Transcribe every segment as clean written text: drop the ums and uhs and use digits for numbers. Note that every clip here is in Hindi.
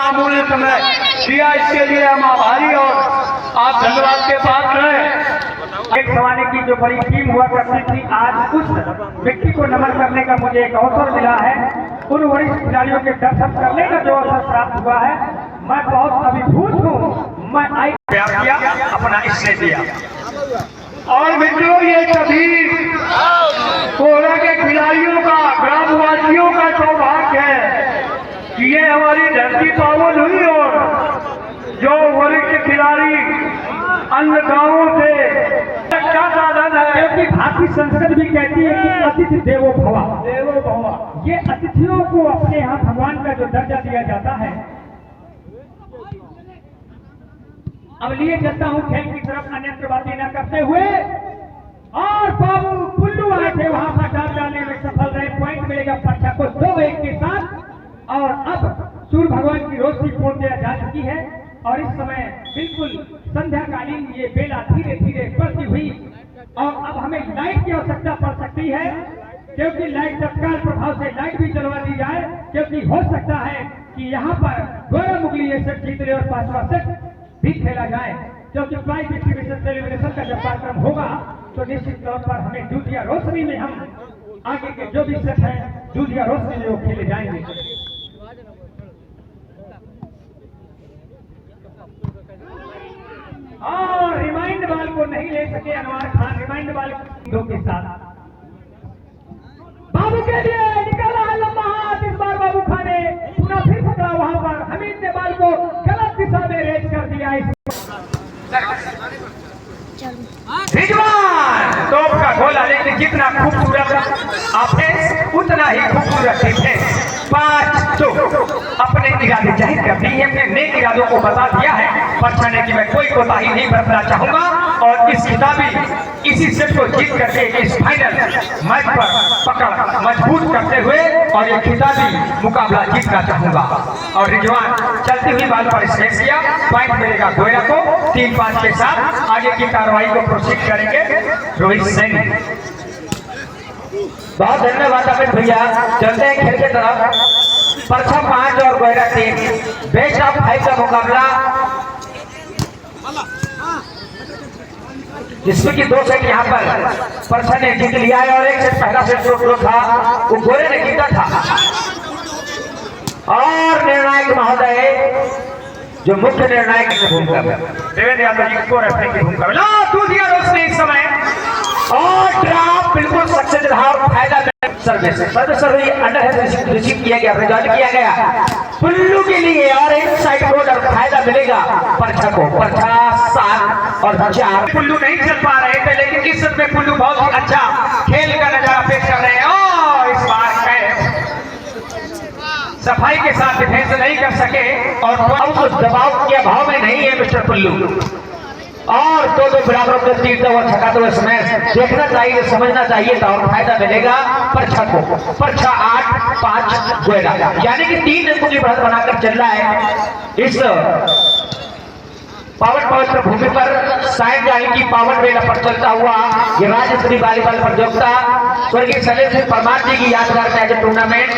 अमूल्य समय दिया, इसके लिए हम आभारी और आप धन्यवाद के पात्र हैं। एक जमाने की जो बड़ी टीम हुआ करती थी, आज उस व्यक्ति को नमन करने का मुझे एक अवसर मिला है। उन वरिष्ठ खिलाड़ियों के दर्शन करने का जो अवसर प्राप्त हुआ है, मैं बहुत अभिभूत हूँ। मैं आई किया अपना इसने दिया। और मित्रों, ये सभी कोहरा के खिलाड़ियों का, ग्रामवासियों का सौभाग्य है कि ये हमारी धरती पावन हुई और जो वरिष्ठ खिलाड़ी अन्य गांवों से क्या साधन है, क्योंकि भारतीय संस्कृति भी कहती है कि अतिथि देवो भव। देवो भव, ये अतिथियों को अपने यहाँ भगवान का जो दर्जा दिया जाता है। अब लिए चलता हूँ खेल की तरफ, अन्यत्र बातें न करते हुए। और बाबू पुल्लू आए थे, वहां पर डाल डालने में सफल रहे। पॉइंट मिलेगा पर्चा को 2-1 के साथ। और अब सूर्य भगवान की रोशनी पूर्णतः जा चुकी है और इस समय बिल्कुल संध्याकालीन ये बेला धीरे धीरे बढ़ती हुई, और अब हमें लाइट की आवश्यकता पड़ सकती है, क्योंकि लाइट तत्काल प्रभाव से लाइट भी जलवा दी जाए, क्योंकि हो सकता है कि यहाँ पर गोरा मुगली ये सेट जीत ले और 5वां सेट भी खेला जाए। क्योंकि प्राइज डिस्ट्रीब्यूशन सेलिब्रेशन का जब कार्यक्रम होगा तो निश्चित तौर पर हमें दूधिया रोशनी में हम आगे के जो भी सेट है दूधिया रोशनी में वो खेले जाएंगे। और रिमाइंड बॉल को नहीं ले सके अनवर खान, रिमाइंड बॉल दो के साथ बाबू के लिए निकाला है लंबा हाथ। इस बार बाबू खान ने पुनः फिर पकड़ा, वहां पर हमीद ने बॉल को गलत दिशा में रेज कर दिया। तोप का गोला, लेकिन जितना खूबसूरत आपने उतना ही खूबसूरत थे। 5-2 अपने इरादे जाहिर कर दिए, अपने नेक इरादों को बता दिया है। पछाने की मैं कोई कोताही नहीं बरतना चाहूंगा और इस किताबी इसी सेट को जीत करके इस फाइनल मैच पर पकड़ मजबूत करते हुए और ये खिताबी मुकाबला जीतना चाहूंगा। और रिजवान चलती हुई बाल पर स्मेश किया, पॉइंट मिलेगा गोयरा को 3-5 के साथ। आगे की कार्रवाई को प्रोसीड करेंगे रोहित सैनी। बहुत धन्यवाद अमित भैया। चलते हैं खेल के तरफ। परछा 5 और गोयरा 3, बेस्ट ऑफ 5 का मुकाबला, जिसमें कि 2 सेट यहाँ पर परछा ने जीत लिया है और 1 सेट पहला सेट जो था वो गोरे ने जीता था। और निर्णायक महोदय जो मुख्य निर्णायक की भूमिका में देवेंद्र यादव जी को रेफरी की भूमिका में दूधिया रोशनी इस समय। और ड्राफ्ट बिल्कुल सक्सेस रहा और फायदा सर्विस हुई, अंडर हैंड रिसीव किया गया, रिजल्ट किया गया पुल्लू के लिए और इन साइड बोर्ड और फायदा मिलेगा परछा को। परछा 7 और 4। पुल्लू नहीं चल पा रहे थे, लेकिन इस समय पुल्लू बहुत ही अच्छा खेल का नजारा पेश कर रहे हैं। और इस बार सफाई के साथ डिफेंस नहीं कर सके और दबाव के अभाव में नहीं है मिस्टर पुल्लू। और 2-2 बराबर को 3 और छक्का तो स्मैश देखना चाहिए, समझना चाहिए था और फायदा मिलेगा परछा को। परछा 8-5 गोयरा, यानी कि 3 अंकों की बढ़त बनाकर चल रहा है इस पावन पवित्र भूमि पर। साइड जाही की पावन बेला पर चलता हुआ ये राज्य स्तरीय वॉलीबॉल प्रतियोगिता स्वर्गीय शैलेंद्र परमार जी की यादगार मैच टूर्नामेंट।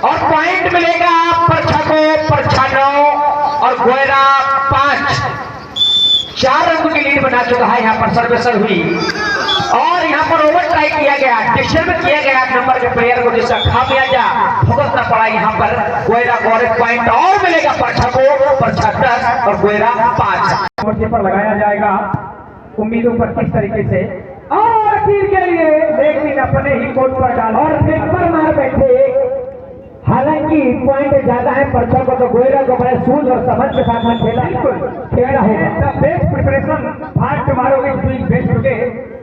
और पॉइंट मिलेगा परछा को। परछा 9 और गोयरा 5, 4 अंकों की लीड बना चुका है। यहाँ पर सर्वेसर हुई और यहाँ पर ओवर ट्राई किया गया, डिस्टर्ब किया गया नंबर के प्लेयर को, जिसका खामियाजा भुगतना पड़ा यहाँ पर गोयरा को। और 1 पॉइंट और मिलेगा परछा को। परछा 10 और गोयरा 5 पर लगाया जाएगा। उम्मीदों पर किस तरीके से और तीर के लिए लेकिन अपने ही कोर्ट पर डाल और पेपर मार बैठे। हालांकि पॉइंट ज्यादा है परछा को, तो गोयरा को बड़े सूझ और समझ के साथ में खेला होगा। बेस्ट प्रिपरेशन फास्ट मारोगे स्विंग बेस्ट होगे।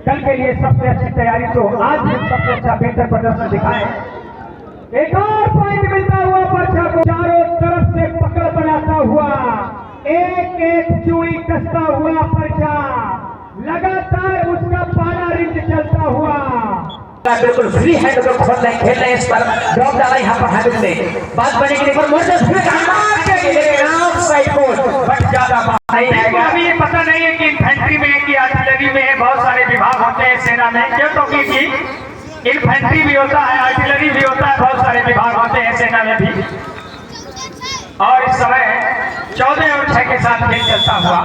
कल के लिए सबसे अच्छी तैयारी तो आज सबसे अच्छा बेहतर प्रदर्शन दिखाएं। एक और पॉइंट मिलता हुआ परछा को, चारों तरफ से पकड़ बनाता हुआ, एक चूड़ी कसता हुआ परछा, लगातार उसका पाला रिंच चलता हुआ। बिल्कुल फ्री हैंड को खोल रहे खेल रहे, इस पर ड्रॉप डाला यहाँ पर हामिद ने। बात बने के लिए बट ज्यादा नहीं आएगा। अभी ये पता नहीं है कि इन्फेंट्री में है कि आर्टिलरी में है। बहुत सारे विभाग होते हैं सेना में, क्योंकि इन्फेंट्री भी होता है, आर्टिलरी भी होता है, बहुत सारे विभाग होते हैं सेना में भी। और इस समय 14 और 6 के साथ खेल चलता हुआ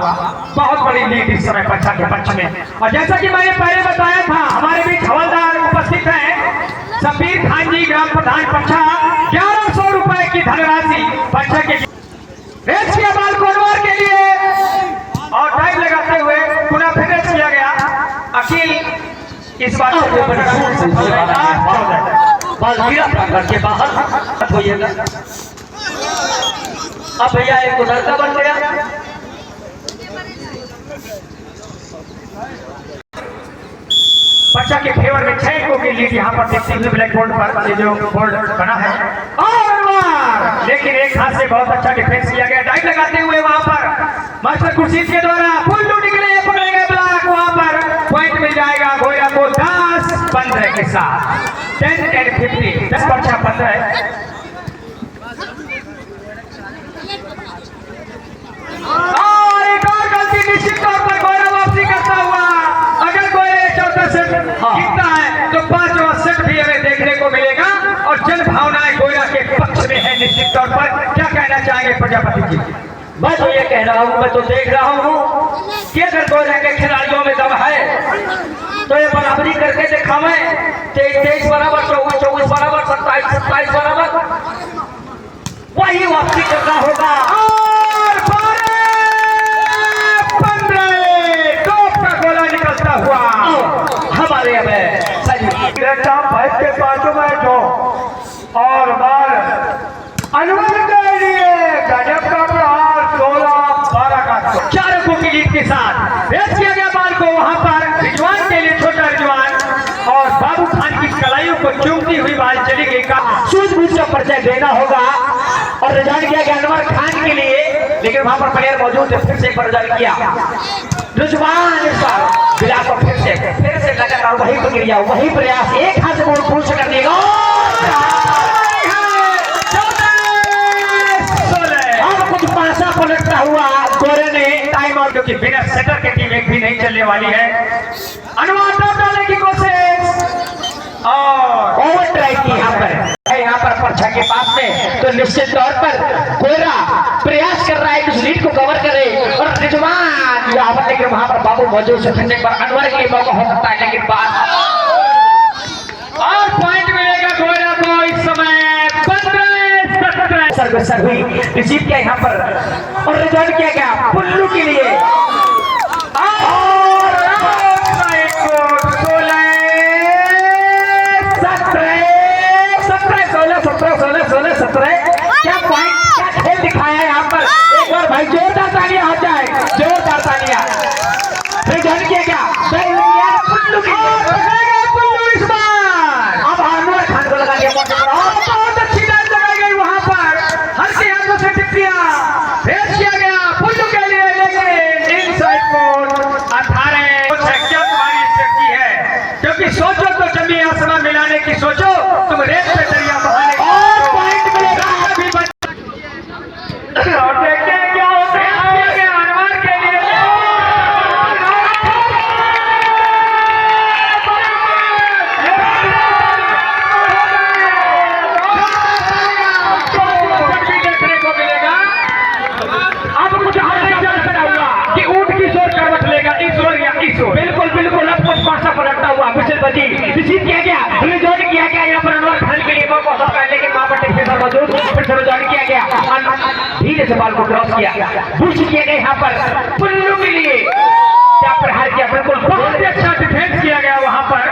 बहुत बड़ी लीड इस समय पच्छा के पक्ष में। और जैसा कि मैंने पहले बताया था, हमारे बीच हवलदार उपस्थित है सफीर खान जी, ग्राम प्रधान पच्छा। 1100 रुपए की धनराशि पच्छा के रेस किया बाल कोरवार के लिए और टाइम लगाते हुए पुनः फिर रेस किया गया। अखिल इस बात बाल गिरा घर के बाहर होइएगा। अब भैया एक लड़का बन गया। पच्छा के फेवर में 6 अंकों की लीड यहाँ पर देखते हुए ब्लैक बोर्ड पर ये जो बोर्ड बना है। और वार, लेकिन एक हाथ से बहुत अच्छा डिफेंस किया गया। टाइम लगाते हुए वहां पर मास्टर खुर्शीद के द्वारा फुल टू निकले, पकड़े गए ब्लॉक। वहां पर पॉइंट मिल जाएगा गोयरा को 10-15 के साथ। 10 and 50, 10 पच्छा 15। और एक और गलती निश्चित तौर पर गोयरा वापसी करता हुआ। अगर गोयरा चौथा सेट जीतता है तो 5वां सेट भी हमें देखने को मिलेगा और जन भावनाएं गोयरा के पक्ष में है निश्चित तौर पर। क्या कहना चाहेंगे प्रजापति जी? मैं तो ये कह रहा हूँ, मैं तो देख रहा हूँ कि अगर गोयरा के खिलाड़ियों में दम है तो ये बराबरी करके दिखावे। 23 बराबर, 24 बराबर, 27 बराबर, वही वापसी करना होगा। और 12-15 टॉप का गोला निकलता हुआ हमारे अब भैंस के पांचों मैच हो और बार अनवर के लिए गजब का प्रहार 16-12 का 4 अंकों की लीड के साथ रेस किया गया बाल को। वहां पर रिजवान के लिए छोटा रिजवान और बाबू खान की कलाइयों को चूमती हुई बाल चली गई। का सूझबूझ का परिचय देना होगा और रिजल्ट किया गया अनवर खान के लिए, लेकिन वहां पर प्लेयर मौजूद है। फिर से एक रिजल्ट किया रिजवान इस बार बिला को फिर से लगातार वही प्रक्रिया, वही प्रयास। एक हाथ से बॉल पुश कर देगा। अब कुछ पासा पलटता हुआ गोरे ने टाइम आउट, क्योंकि बिना सेटर की टीम एक भी नहीं चलने वाली है। अनुमान डालने की कोशिश और ओवर ट्राई की यहाँ पर पच्छा के पास में। तो निश्चित तौर पर गोयरा प्रयास कर रहा है कि उस लीड को कवर करे और रिजवान यहाँ पर, लेकिन वहां पर बाबू मौजूद से फिरने पर अनवर के लिए मौका हो सकता है, लेकिन बात और पॉइंट मिलेगा गोयरा को इस समय 15-17। सर्विसर हुई, रिसीव किया यहाँ पर और रिजल्ट किया गया पुल्लू के लिए। और 17 क्या पॉइंट, क्या खेल दिखाया है यहाँ पर। एक बार भाई जोरदार तालियां हो जाए, जोरदार तालियां। रिजल्ट किया गया पुल्लू के लिए। पुल्लू इस बार अब अनवर खान को लगा दिया। बहुत अच्छी डाल लगाई गई वहां पर, हल्के हाथों से टिप दिया, भेज किया गया पुल्लू के लिए। लेकिन इनसाइड कोर्ट 18 क्या तुम्हारी स्थिति है, क्योंकि सोचो तो जमीन आसमान मिलाने की सोचो, तुम रेत पे दरिया बहाने की। और पॉइंट मिलेगा और देखते हैं क्या होता है अनवर के लिए। देखने को मिलेगा अब कुछ हुआ कि ऊंट की शोर करवट लेगा, इस ओर या इस ओर। बिल्कुल बिल्कुल, अब कुछ पासा पलटता हुआ बिशलपति रिसीव किया गया, रिजॉर्ट किया गया यहाँ पर अनवर खान के लिए मौका हो सकता है, लेकिन वहां पर टिप्पणी मौजूद, फिर से रिजॉर्ट किया गया, धीरे से बॉल को क्रॉस किया, पुश किया गया यहाँ पर पुल्लू के लिए। क्या प्रहार किया, बिल्कुल बहुत ही अच्छा डिफेंस किया गया वहां पर,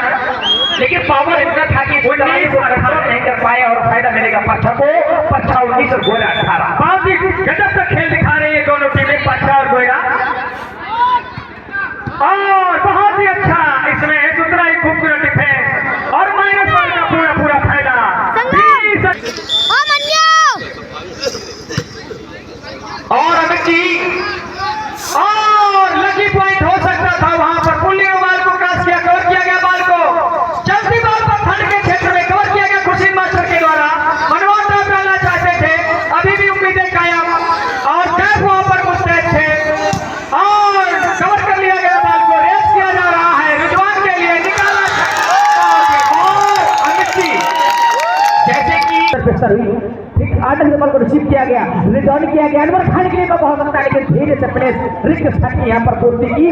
लेकिन पावर इतना था कि 19-18 नहीं कर पाए और फायदा मिलेगा पच्छा को। पच्छा 19 और गोयरा 18। बहुत ही गजब का खेल दिखा रही है दोनों टीमें, पच्छा और गोयरा। और बहुत ही अच्छा इसमें दूसरा ही खूबसूरत डिफेंस और माइनस बॉल का पूरा फायदा। और अमित जी, और लकी पॉइंट हो सकता था वहां पर। पुल्ली ने बॉल को क्रॉस किया, कवर किया गया बॉल को, चलती बॉल पर फंड के क्षेत्र में कवर किया गया खुर्शीद मास्टर के द्वारा। मनोहर डालना रिसीव किया गया, रिटर्न किया गया। अनवर खान के लिए तो बहुत अच्छा, लेकिन धीरे से प्लेस रिक्त स्थान की यहाँ पर पूर्ति की।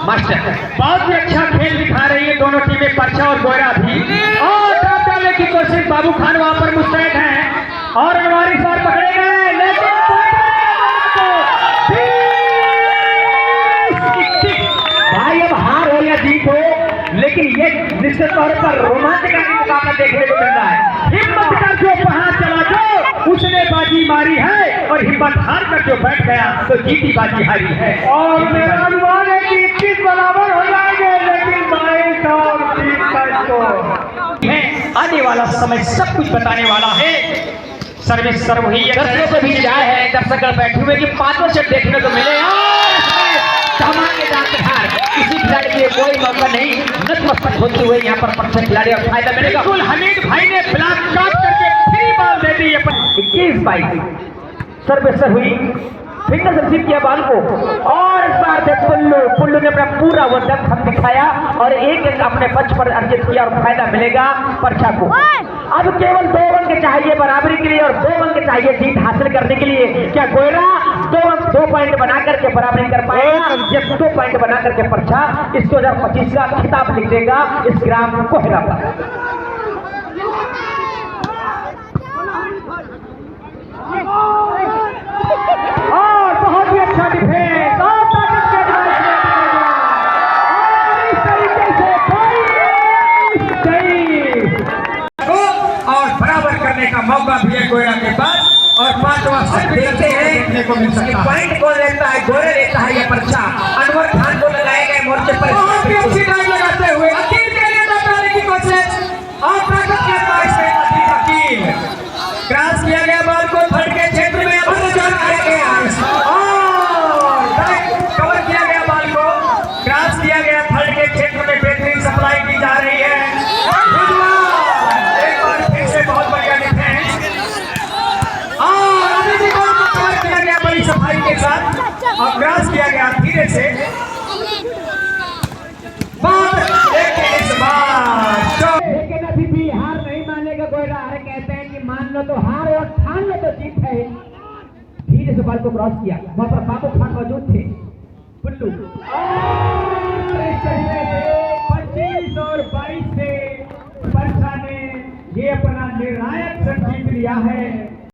मास्टर बहुत ही अच्छा खेल दिखा रही है दोनों टीमें, परछा और गोयरा भी। और ड्रॉप डालने की कोशिश, बाबू खान वहां पर मुस्तैद हैं और अनवार इस बार पकड़े गए, लेकिन भाई अब हार हो या जीत हो, लेकिन ये निश्चित तौर पर रोमांचकारी मुकाबला देखने को मिल रहा है। हिम्मत कर जो वहां चला जो उसने बाजी मारी है, और हिम्मत हार कर जो बैठ गया तो जीती बाजी हारी है। और मेरा अनुमान है कि 21 बराबर हो जाएंगे, लेकिन 22 और 30 को है आने वाला समय सब कुछ बताने वाला है। सर्विस सर्व हुई है, दर्शकों से भी चाह है दर्शक बैठे हुए कि पांचों सेट देखने को मिले। धमाकेदार किसी खिलाड़ी के लिए कोई मौका नहीं, नतमस्तक होते हुए यहाँ पर परछा खिलाड़ी और फायदा मिलेगा। बिल्कुल हमीद भाई ने ब्लॉक काट करके फ्री बॉल दे दी है। 21-22 सर्वेसर हुई, फिंगर से रिसीव किया बॉल को, और इस बार से पुल्लू ने अपना पूरा वो दम दिखाया और एक एक अपने पक्ष पर अर्जित किया और फायदा मिलेगा परछा को। अब केवल 2 अंक चाहिए बराबरी के लिए और 2 अंक चाहिए जीत हासिल करने के लिए। क्या गोयरा 2 पॉइंट बना करके बराबरी कर पाएगा? या 2 पॉइंट बना करके परछा इस 2025 का खिताब लिख देगा इस ग्राम कोहरा पर। और बहुत ही अच्छा डिफेंस और ताकत के और इस तरीके से और बराबर करने का मौका भी है गोयरा के पास। और 5वां सेट देखते हैं देखने को मिल सकता है। पॉइंट कौन लेता है? गोयरा लेता है या परछा? अनवर खान को लगाए गए मोर्चे पर बहुत ही अच्छी ड्राइव लगाते हुए अकील के लिए बताने की कोशिश और ताकत के पास से अकील क्रॉस किया गया बॉल को थर्ड के क्षेत्र में किया गया और कवर किया गया बॉल को, क्रॉस किया गया थर्ड के क्षेत्र में, बेहतरीन सप्लाई की जा रही है। एक बार फिर से बहुत बढ़िया डिफेंस और अभी भी बॉल को कवर किया गया बड़ी सफाई के साथ और क्रॉस किया गया धीरे से। लेकिन अभी भी हार नहीं मानेगा गोयरा। अरे कहते हैं कि मान लो तो हार और ठान लो तो जीत है। धीरे से बॉल को क्रॉस किया, वहां पर बाबू खान मौजूद थे। पुल्लू और इस तरीके से 25 और 22 से परछा ने ये अपना निर्णायक क्षण जीत लिया है।